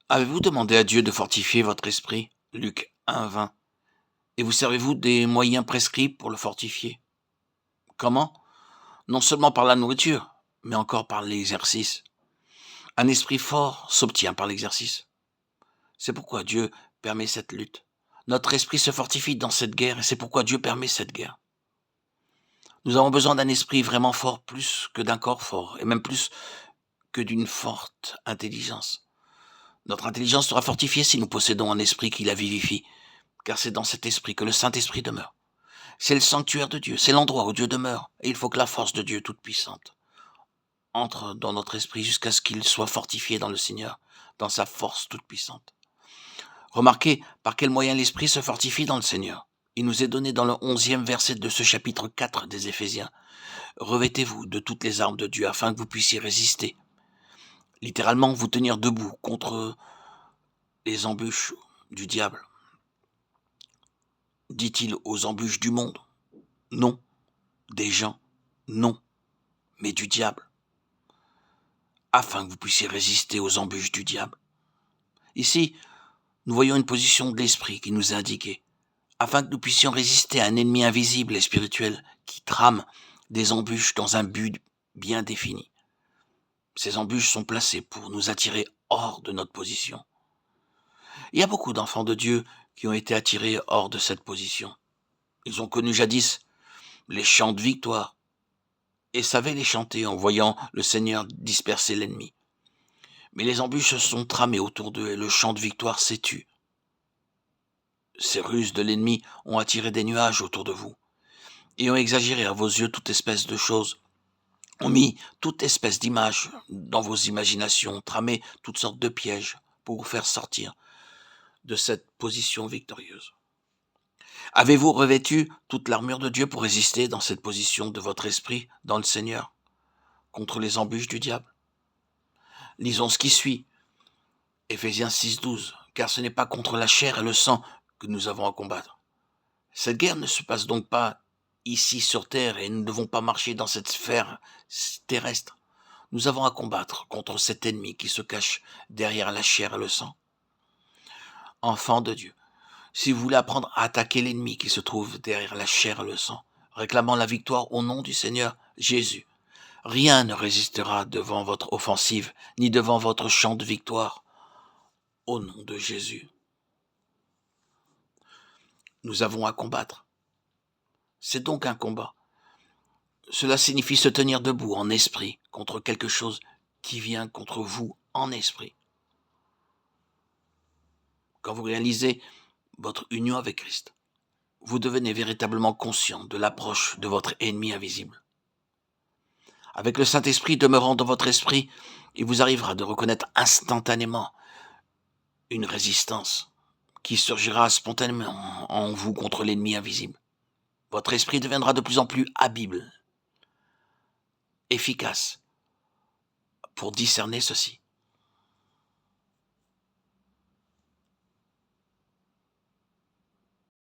Avez-vous demandé à Dieu de fortifier votre esprit? Luc 1:20. Et vous servez-vous des moyens prescrits pour le fortifier? Comment? Non seulement par la nourriture, mais encore par l'exercice. Un esprit fort s'obtient par l'exercice. C'est pourquoi Dieu permet cette lutte. Notre esprit se fortifie dans cette guerre et c'est pourquoi Dieu permet cette guerre. Nous avons besoin d'un esprit vraiment fort plus que d'un corps fort et même plus que d'une forte intelligence. Notre intelligence sera fortifiée si nous possédons un esprit qui la vivifie, car c'est dans cet esprit que le Saint-Esprit demeure. C'est le sanctuaire de Dieu, c'est l'endroit où Dieu demeure, et il faut que la force de Dieu toute-puissante entre dans notre esprit jusqu'à ce qu'il soit fortifié dans le Seigneur, dans sa force toute-puissante. Remarquez par quel moyen l'esprit se fortifie dans le Seigneur. Il nous est donné dans le 11e verset de ce chapitre 4 des Éphésiens. Revêtez-vous de toutes les armes de Dieu afin que vous puissiez résister. Littéralement, vous tenir debout contre les embûches du diable. Dit-il aux embûches du monde? Non. Des gens? Non. Mais du diable. Afin que vous puissiez résister aux embûches du diable. Ici, nous voyons une position de l'esprit qui nous est indiquée, afin que nous puissions résister à un ennemi invisible et spirituel qui trame des embûches dans un but bien défini. Ces embûches sont placées pour nous attirer hors de notre position. Il y a beaucoup d'enfants de Dieu qui ont été attirés hors de cette position. Ils ont connu jadis les chants de victoire et savaient les chanter en voyant le Seigneur disperser l'ennemi. Mais les embûches se sont tramées autour d'eux et le chant de victoire s'est tu. Ces ruses de l'ennemi ont attiré des nuages autour de vous et ont exagéré à vos yeux toute espèce de choses, ont mis toute espèce d'images dans vos imaginations, tramé toutes sortes de pièges pour vous faire sortir de cette position victorieuse. Avez-vous revêtu toute l'armure de Dieu pour résister dans cette position de votre esprit dans le Seigneur, contre les embûches du diable? Lisons ce qui suit. Éphésiens 6:12. Car ce n'est pas contre la chair et le sang que nous avons à combattre. Cette guerre ne se passe donc pas ici sur terre et nous ne devons pas marcher dans cette sphère terrestre. Nous avons à combattre contre cet ennemi qui se cache derrière la chair et le sang. Enfants de Dieu, si vous voulez apprendre à attaquer l'ennemi qui se trouve derrière la chair et le sang, réclamant la victoire au nom du Seigneur Jésus, rien ne résistera devant votre offensive, ni devant votre chant de victoire, au nom de Jésus. Nous avons à combattre. C'est donc un combat. Cela signifie se tenir debout en esprit contre quelque chose qui vient contre vous en esprit. Quand vous réalisez votre union avec Christ, vous devenez véritablement conscient de l'approche de votre ennemi invisible. Avec le Saint-Esprit demeurant dans votre esprit, il vous arrivera de reconnaître instantanément une résistance qui surgira spontanément en vous contre l'ennemi invisible. Votre esprit deviendra de plus en plus habile, efficace, pour discerner ceci.